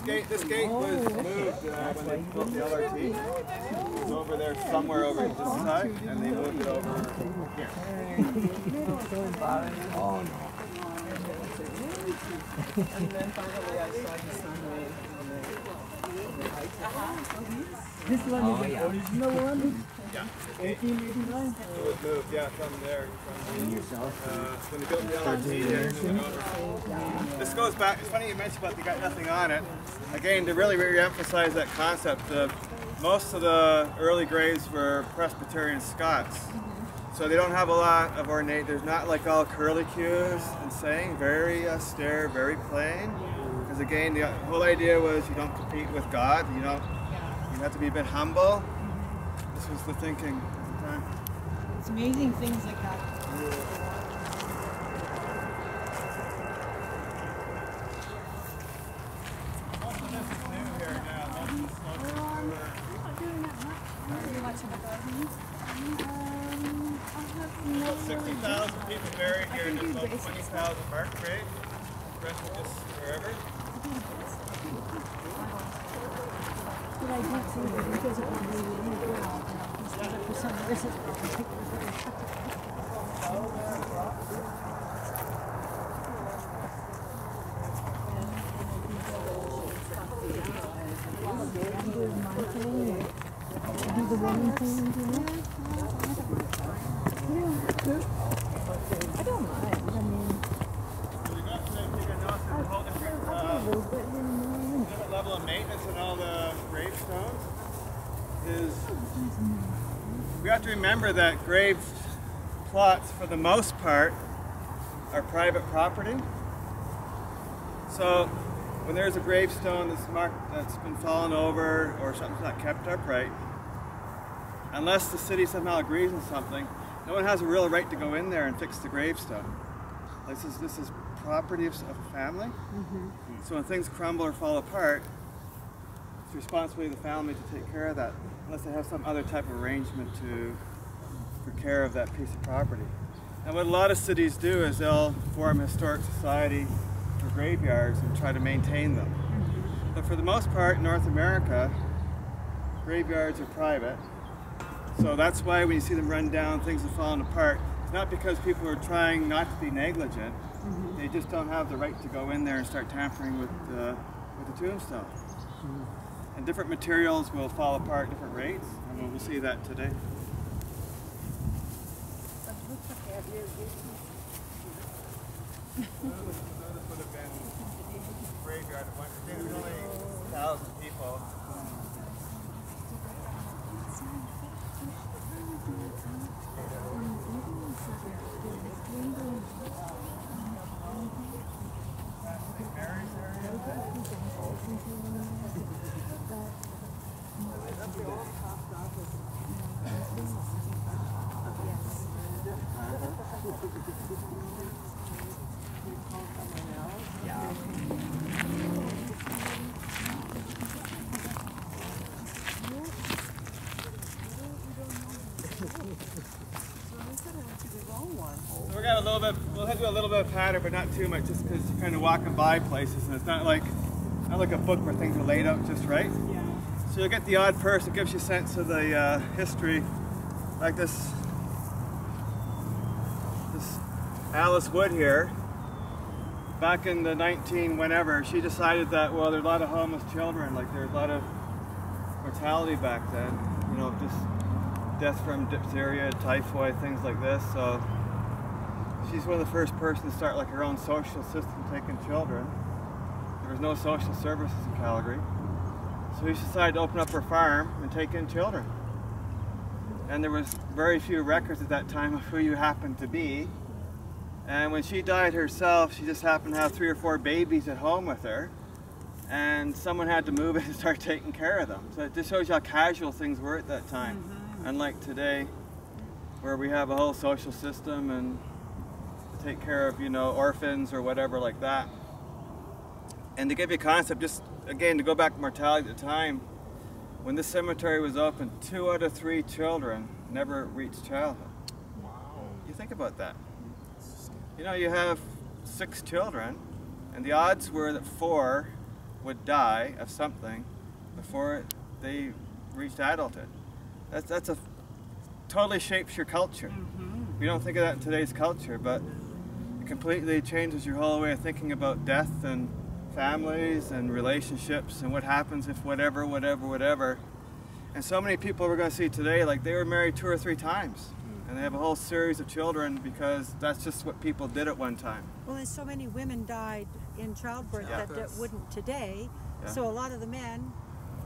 This gate was moved when they built the LRT. It was over there somewhere over this side, and they moved it over here. Oh no. And then finally I saw the sunway. This one is the original one? Yeah. 1889? It was moved, yeah, from there. When they built the LRT there. This goes back, it's funny you mentioned about they got nothing on it. Again, to really re-emphasize that concept, most of the early graves were Presbyterian Scots. So they don't have a lot of ornate, there's not like all curlicues and saying, very austere, very plain. Because again, the whole idea was you don't compete with God, you have to be a bit humble. This was the thinking at the time. It's amazing things like that. Most of this is new here now. Most of the slopes are newer. About 60,000 people buried here, and there's about 20,000 marked graves. The rest are just wherever. But I did see that because it was really in the ground, for some reason. Do the running thing, you know? I don't mind. I mean, We got to take a notice of a whole different level of maintenance in all the gravestones. We have to remember that grave plots, for the most part, are private property. So when there's a gravestone that's marked, that's been fallen over, or something's not kept upright, unless the city somehow agrees on something, no one has a real right to go in there and fix the gravestone. This is property of a family. So when things crumble or fall apart, it's the responsibility of the family to take care of that, unless they have some other type of arrangement for care of that piece of property. And what a lot of cities do is they'll form a historic society for graveyards and try to maintain them. But for the most part, in North America, graveyards are private. So that's why when you see them run down, things have fallen apart. It's not because people are trying not to be negligent. They just don't have the right to go in there and start tampering with the tombstone. And different materials will fall apart at different rates, and we'll see that today. This would have been a graveyard at once. There was only 1,000 people. So we got a little bit, we'll do a little bit of pattern, but not too much, just because you're kind of walking by places, and it's not like a book where things are laid out just right. yeah. So you'll get the odd person, it gives you a sense of the history, like this Alice Wood here. Back in the 19-whenever, she decided that, well, there's a lot of homeless children, like there's a lot of mortality back then, you know, just death from diphtheria, typhoid, things like this. So she's one of the first persons to start like her own social system taking children. There was no social services in Calgary. So she decided to open up her farm and take in children. And there was very few records at that time of who you happened to be. And when she died herself, she just happened to have 3 or 4 babies at home with her. And someone had to move in and start taking care of them. So it just shows you how casual things were at that time. Unlike today, where we have a whole social system and take care of, you know, orphans or whatever like that. And to give you a concept, just again to go back to mortality at the time, when this cemetery was open, 2 out of 3 children never reached childhood. Wow. You think about that. You know, you have 6 children, and the odds were that 4 would die of something before they reached adulthood. That's a totally shapes your culture. We don't think of that in today's culture, but it completely changes your whole way of thinking about death and families and relationships and what happens if whatever. And so many people we're going to see today, like they were married 2 or 3 times. And they have a whole series of children because that's just what people did at one time. Well, and so many women died in childbirth that wouldn't today. So a lot of the men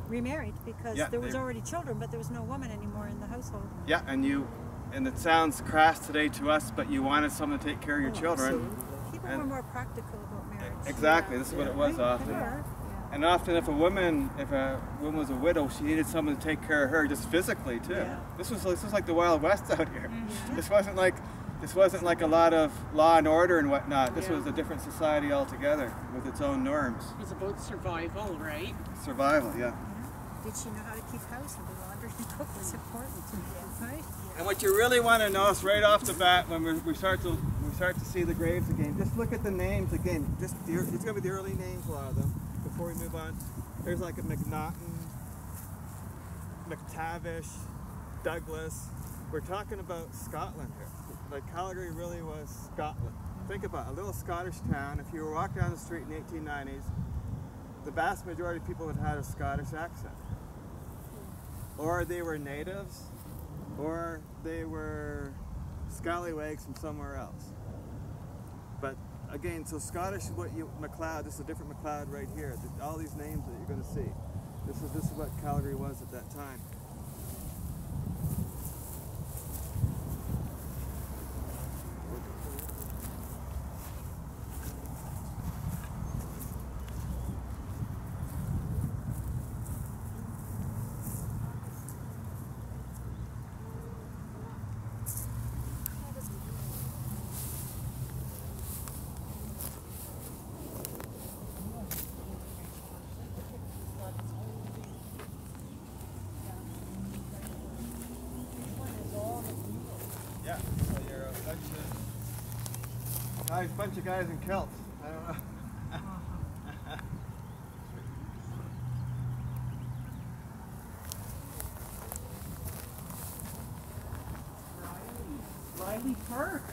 remarried because there was already children, but there was no woman anymore in the household. Yeah, and it sounds crass today to us, but you wanted someone to take care of your children. People were more practical about marriage. Exactly, this is what it was often. And often if a woman was a widow, she needed someone to take care of her just physically too. This was like the Wild West out here. This wasn't like a lot of law and order and whatnot. This was a different society altogether with its own norms. It was about survival, right? Survival, yeah. Did she know how to keep house and do laundry and cook was important, right? And what you really want to notice right off the bat when we start to see the graves again, just look at the names again. It's going to be the early names, a lot of them. Before we move on, there's like a McNaughton, McTavish, Douglas. We're talking about Scotland here. Like Calgary really was Scotland. Think about it, a little Scottish town. If you were walking down the street in the 1890s, the vast majority of people had a Scottish accent. Or they were natives, or they were scallywags from somewhere else. But again, so Scottish is what MacLeod, this is a different MacLeod right here. All these names that you're going to see. This is what Calgary was at that time. A bunch of guys in kilts. I don't know. Riley Park.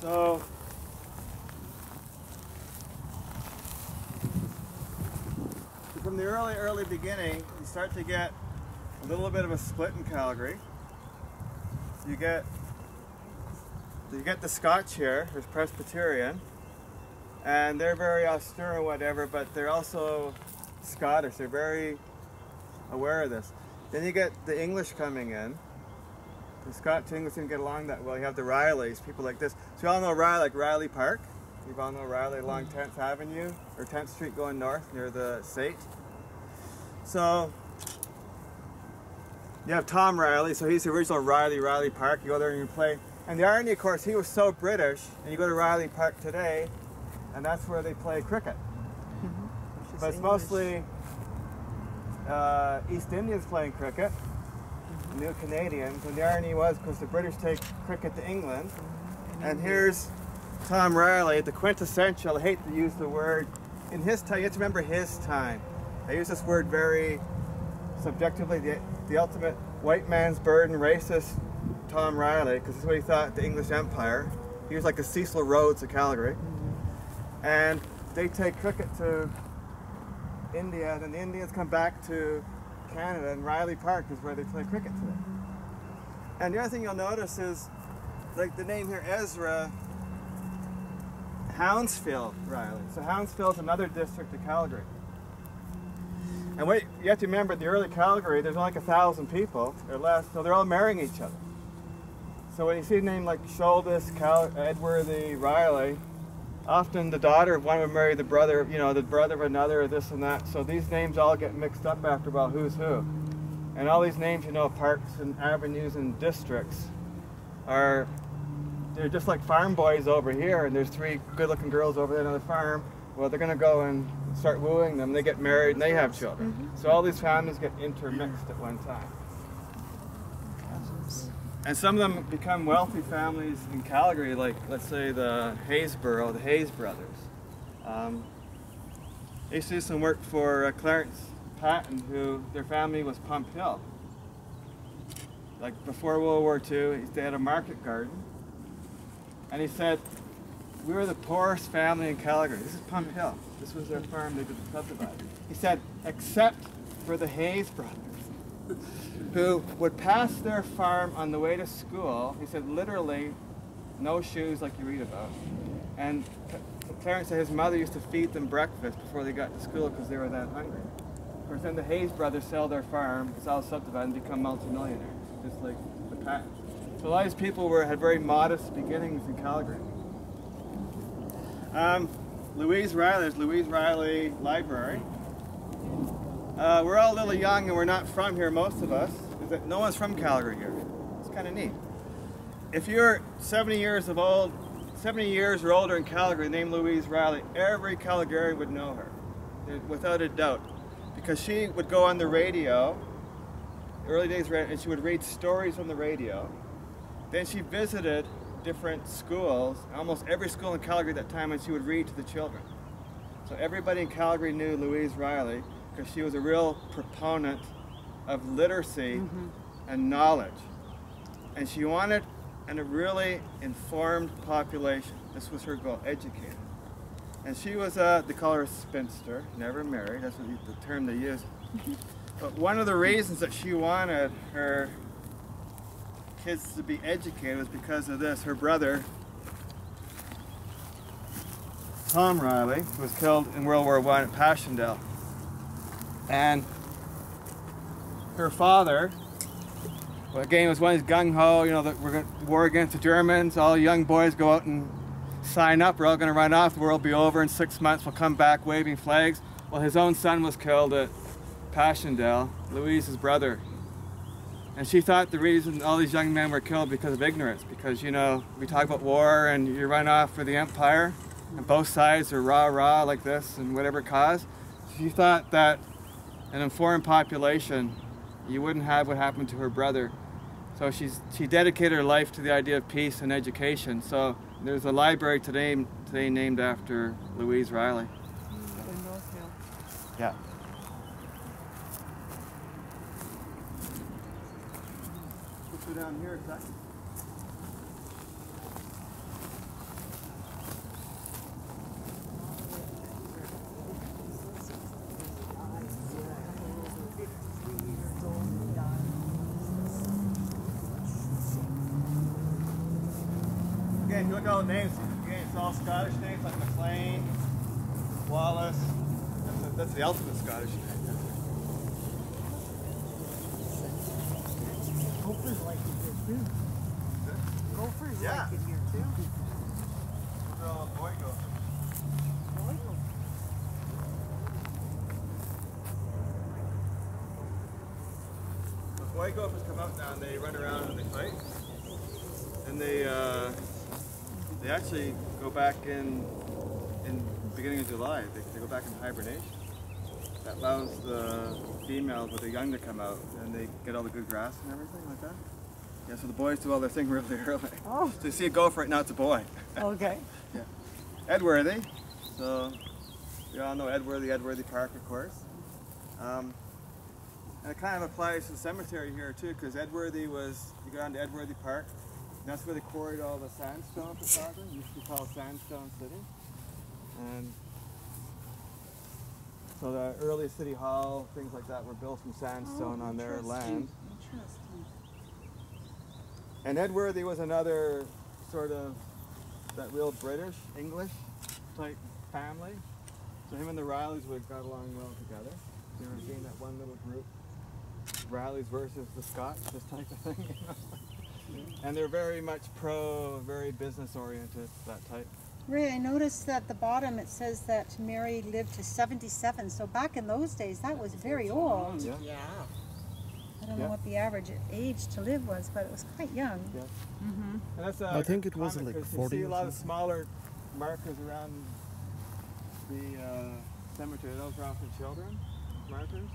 So from the early beginning, you start to get a little bit of a split in Calgary. You get the Scotch here, there's Presbyterian, and they're very austere and whatever, but they're also Scottish. They're very aware of this. Then you get the English coming in. The Scotch English didn't get along that well. You have the Rileys, people like this. So you all know Riley, like Riley Park. You all know Riley along 10th Avenue, or 10th Street going north near the State. So you have Tom Riley, so he's the original Riley Park. You go there and you play. And the irony, of course, he was so British, and you go to Riley Park today, and that's where they play cricket. But it's mostly East Indians playing cricket, New Canadians, and the irony was, because the British take cricket to England, and here's Tom Riley, the quintessential, I hate to use the word, in his time, you have to remember his time. I use this word very subjectively, the ultimate white man's burden, racist Tom Riley, because this is what he thought the English Empire. He was like a Cecil Rhodes of Calgary. And they take cricket to India, and the Indians come back to Canada, and Riley Park is where they play cricket today. And the other thing you'll notice is, like the name here, Ezra Hounsfield Riley. So Hounsfield is another district of Calgary. And wait, you have to remember, the early Calgary, there's only like 1,000 people or less, so they're all marrying each other. So when you see a name like Sholdis, Edworthy, Riley, often the daughter of one would marry the brother, the brother of another, or this and that. So these names all get mixed up after a while, who's who. And all these names, parks and avenues and districts they're just like farm boys over here, and there's 3 good-looking girls over there on the farm. Well, they're going to go and start wooing them. They get married and they have children. So all these families get intermixed at one time. And some of them become wealthy families in Calgary, like let's say the Hayes brothers. I used to do some work for Clarence Patton, who their family was Pump Hill. Like before World War II, they had a market garden. And he said, we were the poorest family in Calgary. This is Pump Hill. This was their farm they did subdivide. He said, except for the Hayes brothers, who would pass their farm on the way to school. He said, literally, no shoes like you read about. And Clarence said his mother used to feed them breakfast before they got to school because they were that hungry. Of course, then the Hayes brothers sell their farm, it's all subdivided, and become multimillionaires, just like the Pattons. So a lot of these people had very modest beginnings in Calgary. Louise Riley, there's Louise Riley Library. We're all a little young and we're not from here, most of us. No one's from Calgary here. It's kind of neat. If you're 70 years or older in Calgary, named Louise Riley, every Calgarian would know her, without a doubt. Because she would go on the radio, early days, and she would read stories on the radio. Then she visited different schools, almost every school in Calgary at that time, and she would read to the children. So everybody in Calgary knew Louise Riley because she was a real proponent of literacy and knowledge. And she wanted a really informed population. This was her goal, educated. And she was, they call her a spinster, never married, that's what the term they use. But one of the reasons that she wanted her kids to be educated was because of this. Her brother, Tom Riley, was killed in World War I at Passchendaele. And her father, well, again, was one of these gung-ho, you know, that we're going to war against the Germans, all young boys go out and sign up, we're all going to run off, the world will be over in 6 months, we'll come back waving flags. Well, his own son was killed at Passchendaele, Louise's brother. And she thought the reason all these young men were killed because of ignorance, because, you know, we talk about war and you run off for the empire, and both sides are rah-rah like this and whatever cause. She thought that an informed population, you wouldn't have what happened to her brother. So she dedicated her life to the idea of peace and education. So there's a library today named after Louise Riley. In North Hill. Yeah. Let's go down here a second. Again, you look at all the names, again, it's all Scottish names like McLean, Wallace. That's the ultimate Scottish name. Gophers like it here too. Gophers Yeah. like it here too. They're all boy gophers. The boy gophers come out now and they run around and they fight. And they actually go back in beginning of July. They go back in hibernation. That allows the females with the young to come out and they get all the good grass and everything like that. Yeah, so the boys do all their thing really early. Oh. So you see a gopher right now, it's a boy. Okay. Yeah. Edworthy. So we all know Edworthy Park, of course. And it kind of applies to the cemetery here too, because Edworthy was, you go down to Edworthy Park, and that's where they quarried all the sandstone for Calgary. It used to be called Sandstone City. And so the early city hall, things like that were built from sandstone on their land. Interesting. And Edworthy was another sort of that real British, English type family. So him and the Rileys would have got along well together. They were being that one little group, Rileys versus the Scots, this type of thing. You know? And they're very much very business oriented, that type. Ray, I noticed that at the bottom it says that Mary lived to 77. So back in those days, that was very old. Yeah. Yeah. I don't know what the average age to live was, but it was quite young. Yeah. Mm-hmm. And that's, I think it was common, like 'cause 40 you see a or lot of something. smaller markers around the cemetery. Those are often children markers.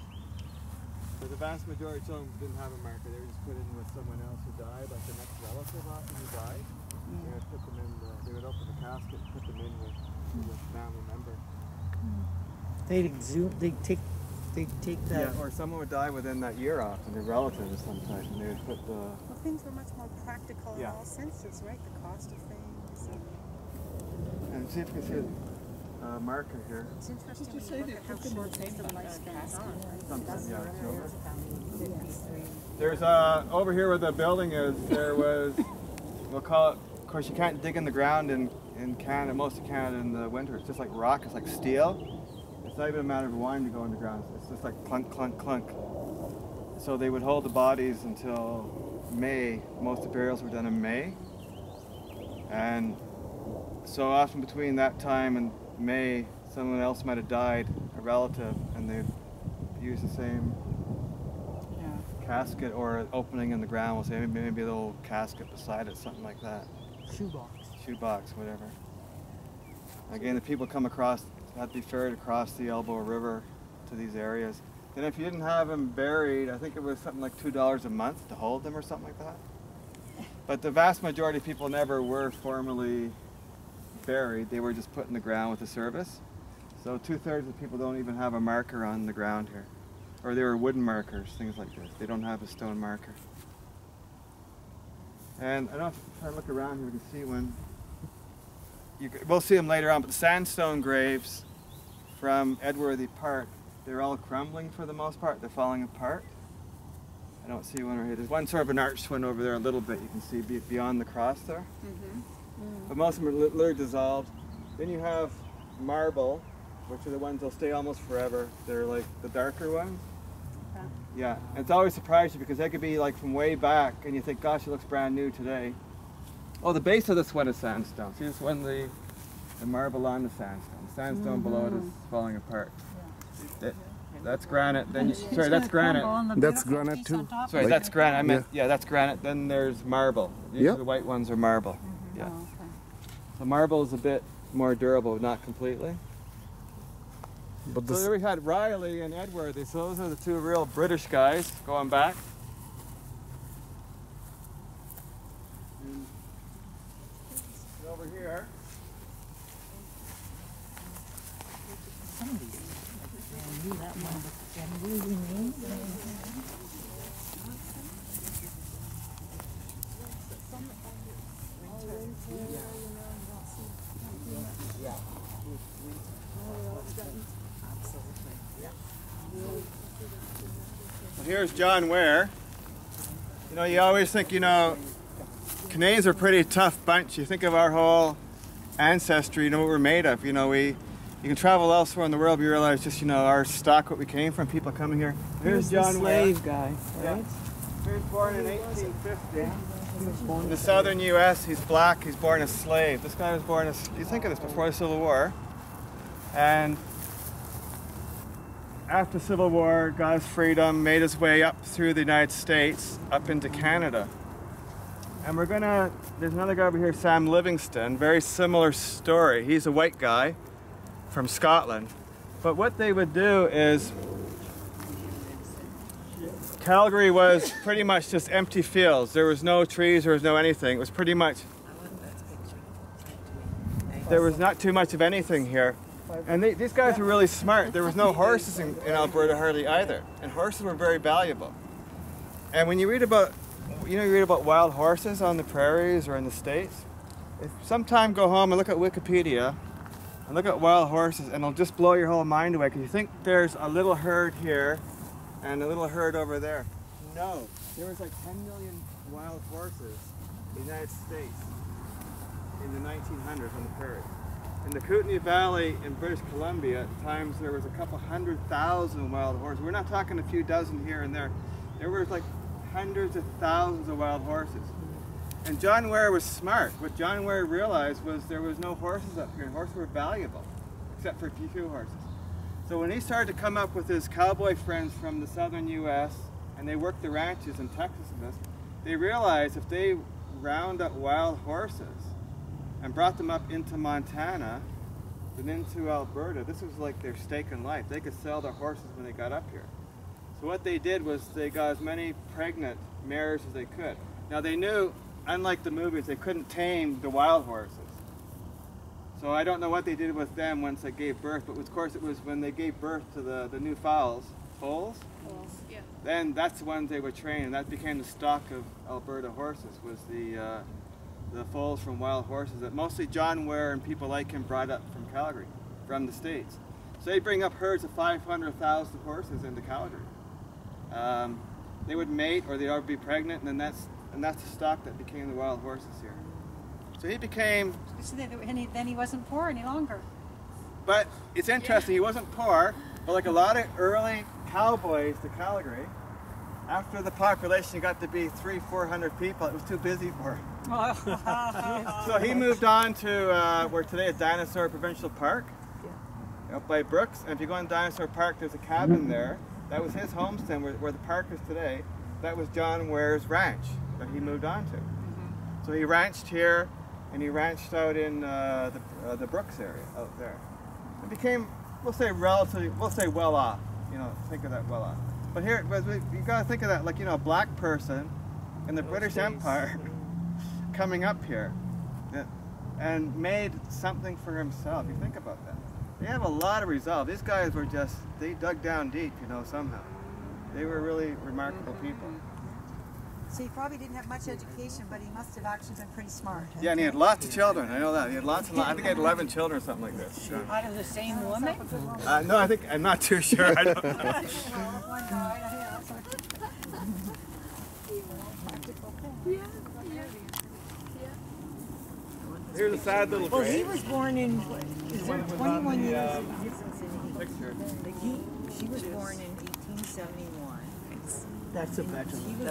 But the vast majority of children didn't have a marker. They were just put in with someone else who died, like the next relative often who died. They would put them in. They would open the casket and put them in with a family member. They'd exhume. They'd take that. Yeah, or someone would die within that year often, their relatives sometimes, and they would put the... Well, things were much more practical in Yeah. all senses, right? The cost of things. And see if you can see a marker here. It's interesting when you look at how short most of the lifespans are. Something, yeah, silver. There's over here where the building is, there was, we'll call it, of course you can't dig in the ground in Canada, most of Canada in the winter. It's just like rock, it's like steel. It's not even a matter of wanting to go underground. It's just like clunk, clunk, clunk. So they would hold the bodies until May. Most of the burials were done in May. And so often between that time and May, someone else might have died, a relative, and they'd use the same casket or opening in the ground. We'll say maybe a little casket beside it, something like that. Shoebox, whatever. Again, the people come across, had to be ferried across the Elbow River to these areas. And if you didn't have them buried, I think it was something like $2 a month to hold them or something like that. But the vast majority of people never were formally buried. They were just put in the ground with the service. So 2/3 of the people don't even have a marker on the ground here. Or they were wooden markers, things like this. They don't have a stone marker. And I don't know if I look around here, we can see one. We'll see them later on, but the sandstone graves from Edworthy Park, they're all crumbling for the most part. They're falling apart. I don't see one right here. There's one sort of an arched one over there a little bit. You can see beyond the cross there. But most of them are literally dissolved. Then you have marble, which are the ones that'll stay almost forever. They're like the darker ones. Yeah, and it's always surprised you because they could be like from way back and you think, gosh, it looks brand new today. Oh, the base of this one is sandstone. See this one, the marble on the sandstone. The sandstone below it is falling apart. That's granite. Then sorry, that's granite. That's granite too. Sorry, that's granite. I meant yeah, that's granite. Then there's marble. Usually the white ones are marble. Yeah. Oh, okay. So marble is a bit more durable, not completely. But So there we had Riley and Edworthy. So those are the two real British guys going back. And over here. Well, here's John Ware. You know, you always think, you know, Canadians are a pretty tough bunch. You think of our whole ancestry, you know what we're made of. You know, you can travel elsewhere in the world, but you realize just, you know, our stock, what we came from, people coming here. Here's John Ware. slave guy, right? Yeah. He was born in 1850. In the southern U.S., he's black, he's born a slave. This guy was born as, you think of this, before the Civil War. And after the Civil War, got his freedom, made his way up through the United States, up into Canada. And there's another guy over here, Sam Livingston, very similar story. He's a white guy from Scotland. But what they would do is, Calgary was pretty much just empty fields. There was no trees, there was no anything. It was pretty much, there was not too much of anything here. And these guys were really smart. There was no horses in Alberta hardly either. And horses were very valuable. And when you read about, you read about wild horses on the prairies or in the States, if sometime go home and look at Wikipedia and look at wild horses and it'll just blow your whole mind away because you think there's a little herd here and a little herd over there. No, there was like 10 million wild horses in the United States in the 1900s on the prairie. In the Kootenay Valley in British Columbia, at times there was a couple 100,000 wild horses. We're not talking a few dozen here and there. There were like hundreds of thousands of wild horses. And John Ware was smart. What John Ware realized was there was no horses up here, and horses were valuable, except for a few horses. So when he started to come up with his cowboy friends from the southern U.S., and they worked the ranches in Texas and this, they realized if they round up wild horses and brought them up into Montana and into Alberta, this was like their stake in life. They could sell their horses when they got up here. So what they did was they got as many pregnant mares as they could. Now they knew, unlike the movies, they couldn't tame the wild horses. So I don't know what they did with them once they gave birth, but of course it was when they gave birth to the new foals, Yeah. then that's the ones they would train, and that became the stock of Alberta horses, was the foals from wild horses that mostly John Ware and people like him brought up from Calgary, from the States. So they bring up herds of 500,000 horses into Calgary. They would mate or they'd be pregnant, and then that's the stock that became the wild horses here. So he became... So then he wasn't poor any longer. But it's interesting, he wasn't poor, but like a lot of early cowboys to Calgary, after the population got to be 300-400 people, it was too busy for him. So he moved on to where today is Dinosaur Provincial Park, up by Brooks. And if you go in Dinosaur Park, there's a cabin there. That was his homestead where the park is today. That was John Ware's ranch that he moved on to. So he ranched here, and he ranched out in the Brooks area out there. It became, we'll say well off. You know, think of that well off. But here, you got to think of that like, you know, a black person in the British Empire coming up here and made something for himself. You think about that. They have a lot of resolve. These guys were just, they dug down deep, you know, somehow. They were really remarkable people. So he probably didn't have much education, but he must have actually been pretty smart. Yeah, and he had lots of children. I know that. He had lots and lots. I think he had 11 children or something like this. So. Out of the same woman? No, I'm not too sure. I don't know. Here's a sad little Well, grave. he was born in, is there 21 years? Picture. She was born in 1871. That's a veteran.